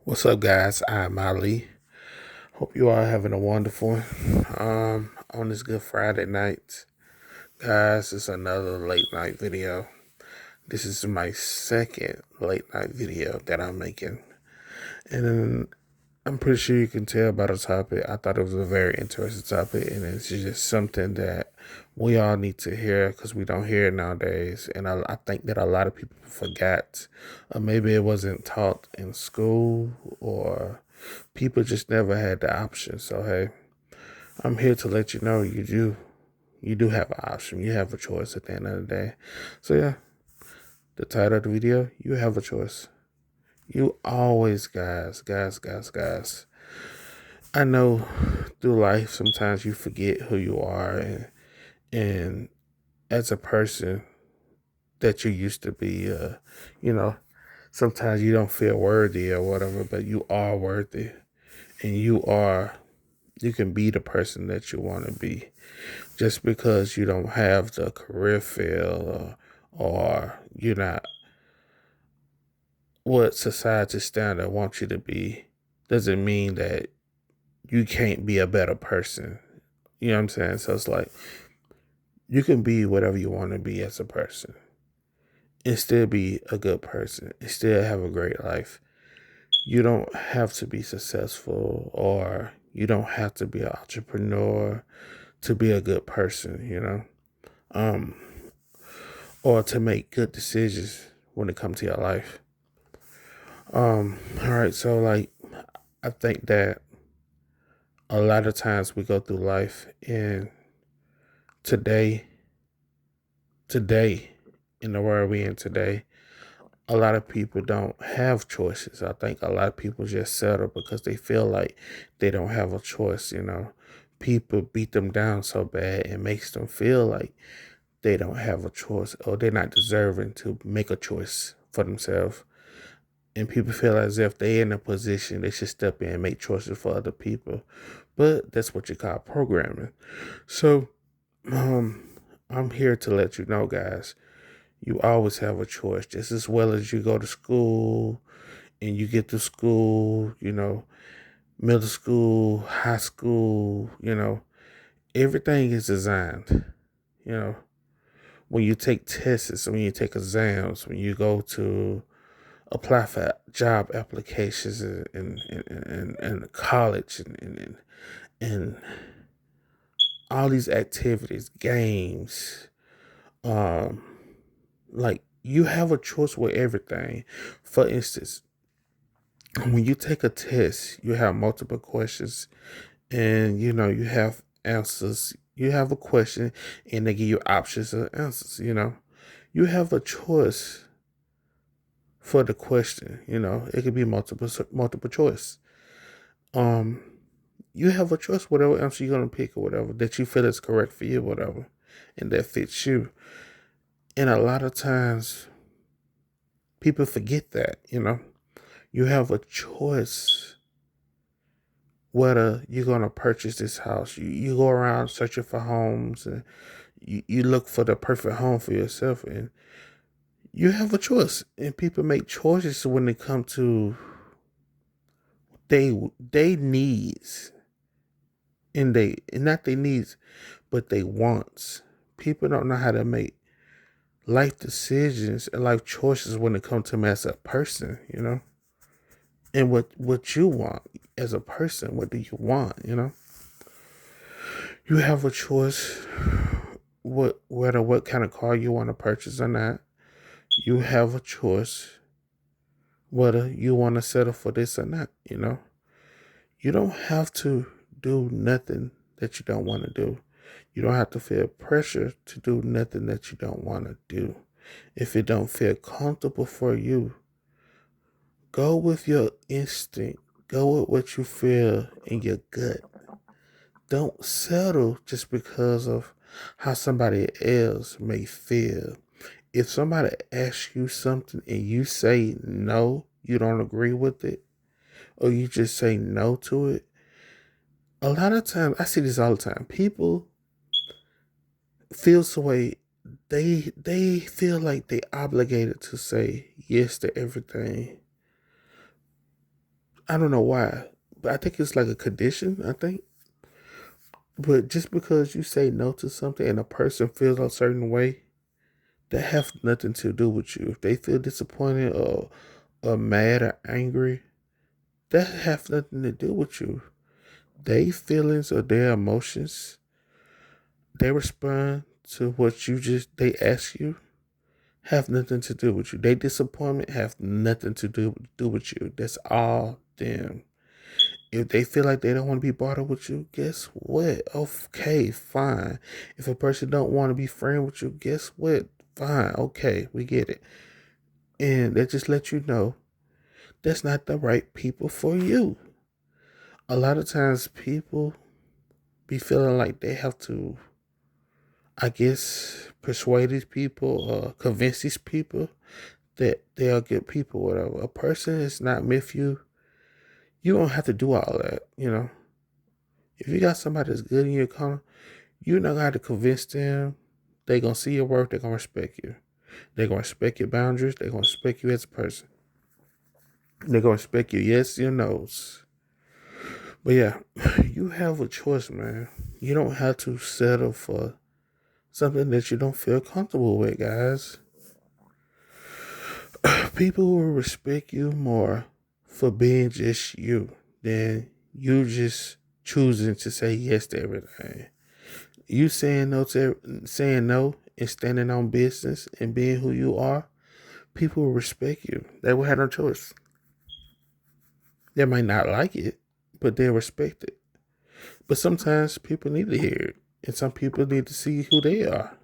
What's up, guys? I'm Ali. Hope you are having a wonderful one. On this Good Friday night, guys, it's another late night video. This is my second late night video that I'm making, and I'm pretty sure you can tell by the topic. I thought it was a very interesting topic, and it's just something that we all need to hear because we don't hear it nowadays. And I think that a lot of people forgot, or maybe it wasn't taught in school, or people just never had the option. So hey, I'm here to let you know you do have an option. You have a choice at the end of the day. So yeah, the title of the video, you have a choice. You always, guys. I know through life sometimes you forget who you are, and as a person that you used to be, you know, sometimes you don't feel worthy or whatever, but you are worthy, and you can be the person that you want to be. Just because you don't have the career field, or you're not what society standard wants you to be, doesn't mean that you can't be a better person. You know what I'm saying? So it's like you can be whatever you want to be as a person and still be a good person and still have a great life. You don't have to be successful, or you don't have to be an entrepreneur to be a good person, um, or to make good decisions when it comes to your life. All right, so like I think that a lot of times we go through life, and today, today, in the world we in today, a lot of people don't have choices. I think a lot of people just settle because they feel like they don't have a choice. People beat them down so bad, it makes them feel like they don't have a choice, or they're not deserving to make a choice for themselves. And people feel as if they're in a position they should step in and make choices for other people. But that's what you call programming. So um, I'm here to let you know, guys, you always have a choice. Just as well as you go to school and you get to school, middle school, high school, everything is designed. You know, when you take tests, when you take exams, when you go to apply for job applications and college and all these activities, games, um, like you have a choice with everything. For instance, when you take a test, you have multiple questions, and you have answers. You have a question, and they give you options of answers. You have a choice for the question. It could be multiple choice. Um, you have a choice whatever answer you're gonna pick or whatever that you feel is correct for you, whatever, and that fits you. And a lot of times, people forget that. You have a choice whether you're gonna purchase this house. You go around searching for homes, and you look for the perfect home for yourself, and you have a choice. And people make choices when it come to they needs, and not their needs, but they wants. People don't know how to make life decisions and life choices when it comes to them as a person. And what you want as a person. What do you want? You have a choice whether what kind of car you want to purchase or not. You have a choice whether you want to settle for this or not. You don't have to do nothing that you don't want to do. You don't have to feel pressure to do nothing that you don't want to do. If it don't feel comfortable for you, go with your instinct. Go with what you feel in your gut. Don't settle just because of how somebody else may feel. If somebody asks you something and you say no, you don't agree with it, or you just say no to it, a lot of times, I see this all the time. People feel the way they feel like they obligated to say yes to everything. I don't know why, but I think it's like a condition, I think. But just because you say no to something and a person feels a certain way, that have nothing to do with you. If they feel disappointed or mad or angry, that have nothing to do with you. Their feelings or their emotions, they respond to what they ask you, have nothing to do with you. Their disappointment have nothing to do with you. That's all them. If they feel like they don't want to be bothered with you, guess what? Okay, fine. If a person don't want to be friends with you, guess what? Fine. Okay, we get it. And they just let you know that's not the right people for you. A lot of times people be feeling like they have to, I guess, persuade these people or convince these people that they are good people, whatever. A person is not with you. You don't have to do all that. If you got somebody that's good in your corner, you not got to convince them. They gonna see your work. They gonna respect you. They gonna respect your boundaries. They gonna respect you as a person. They gonna respect your yes, your no's. But yeah, you have a choice, man. You don't have to settle for something that you don't feel comfortable with, guys. People will respect you more for being just you than you just choosing to say yes to everything. You saying no and standing on business and being who you are, people will respect you. They will have no choice. They might not like it, but they'll respect it. But sometimes people need to hear it, and some people need to see who they are.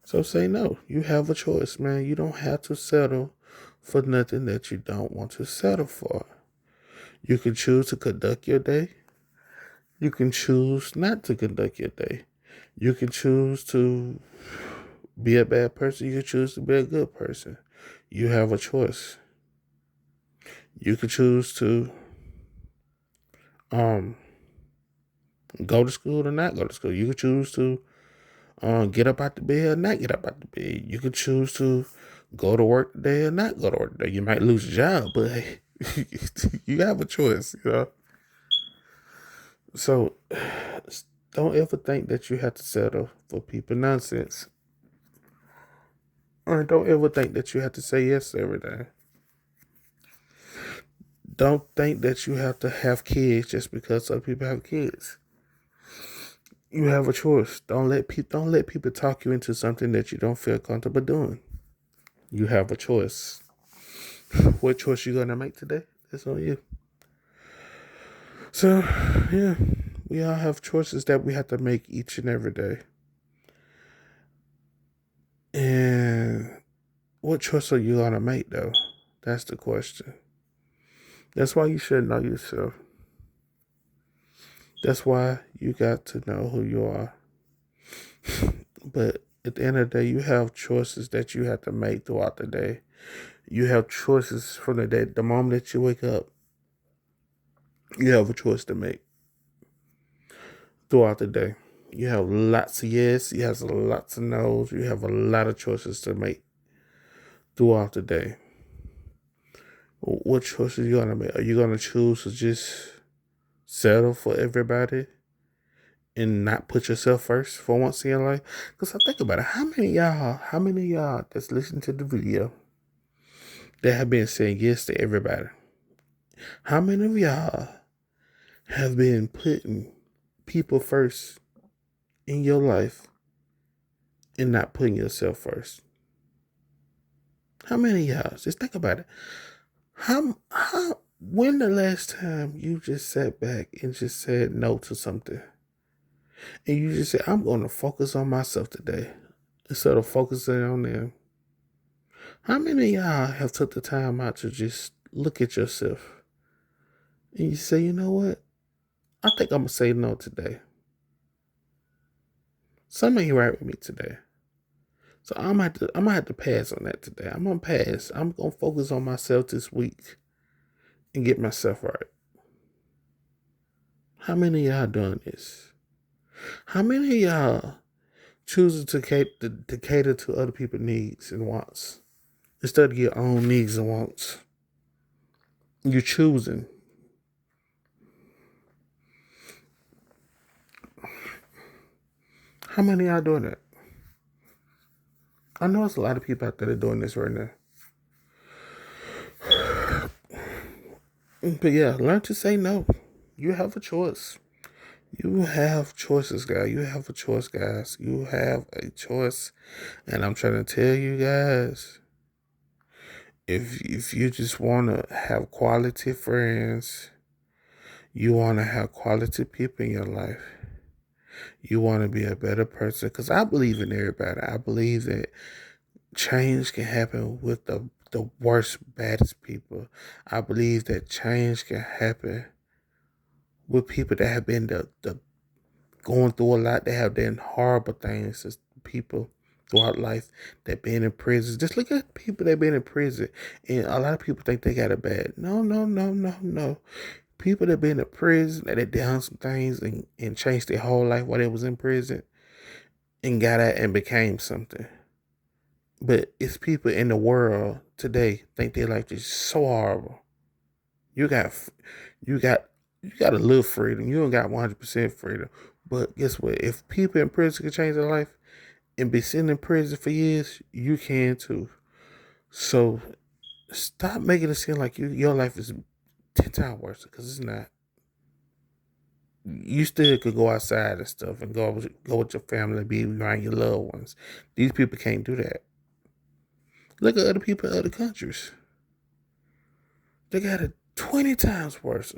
So say no. You have a choice, man. You don't have to settle for nothing that you don't want to settle for. You can choose to conduct your day. You can choose not to conduct your day. You can choose to be a bad person. You can choose to be a good person. You have a choice. You can choose to um go to school or not go to school. You can choose to get up out the bed or not get up out the bed. You can choose to go to work today or not go to work today. You might lose your job, but hey, you have a choice. So don't ever think that you have to settle for people nonsense. Or don't ever think that you have to say yes to everything. Don't think that you have to have kids just because other people have kids. You have a choice. Don't let people talk you into something that you don't feel comfortable doing. You have a choice. What choice you gonna make today? That's on you. So yeah, we all have choices that we have to make each and every day. And what choice are you gonna make though? That's the question. That's why you should know yourself. That's why you got to know who you are. But at the end of the day, you have choices that you have to make throughout the day. You have choices from the day. The moment that you wake up, you have a choice to make throughout the day. You have lots of yes, you have lots of no's, you have a lot of choices to make throughout the day. What choices are you gonna make? Are you gonna choose to just settle for everybody and not put yourself first for once in your life? Because I think about it, how many of y'all that's listening to the video that have been saying yes to everybody? How many of y'all have been putting people first in your life and not putting yourself first? How many of y'all? Just think about it. When the last time you just sat back and just said no to something? And you just said, I'm going to focus on myself today instead of focusing on them. How many of y'all have took the time out to just look at yourself and you say, you know what? I think I'm going to say no today. Something ain't right with me today. So I'm gonna have to pass on that today. I'm gonna pass. I'm gonna focus on myself this week and get myself right. How many of y'all doing this? How many of y'all choosing to cater to other people's needs and wants instead of your own needs and wants? You're choosing. How many of y'all doing that? I know it's a lot of people out there that are doing this right now. But yeah, learn to say no. You have a choice. You have choices, guys. You have a choice, guys. You have a choice. And I'm trying to tell you guys, if you just want to have quality friends, you want to have quality people in your life, you want to be a better person. Because I believe in everybody. I believe that change can happen with the worst, baddest people. I believe that change can happen with people that have been the going through a lot. They have done horrible things as people throughout life that been in prison. Just look at people that been in prison. And a lot of people think they got it bad. No, no, no, no, no. People that been in prison, that they done some things and changed their whole life while they was in prison and got out and became something. But it's people in the world today think their life is so horrible. You got, you got, you got a little freedom. You don't got 100% freedom. But guess what? If people in prison can change their life and be sitting in prison for years, you can too. So stop making it seem like your life is 10 times worse because it's not. You still could go outside and stuff and go with your family, be around your loved ones. These people can't do that. Look at other people in other countries. They got it 20 times worse.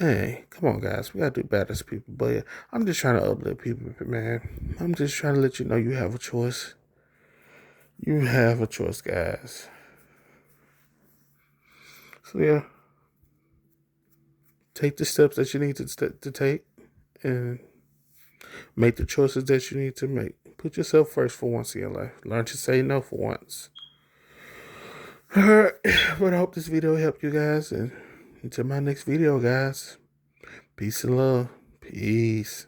Man, come on, guys. We gotta do better as people. But yeah, I'm just trying to uplift people, man. I'm just trying to let you know you have a choice. You have a choice, guys. So yeah, take the steps that you need to take and make the choices that you need to make. Put yourself first for once in your life. Learn to say no for once. Alright, but I hope this video helped you guys. And until my next video, guys, peace and love. Peace.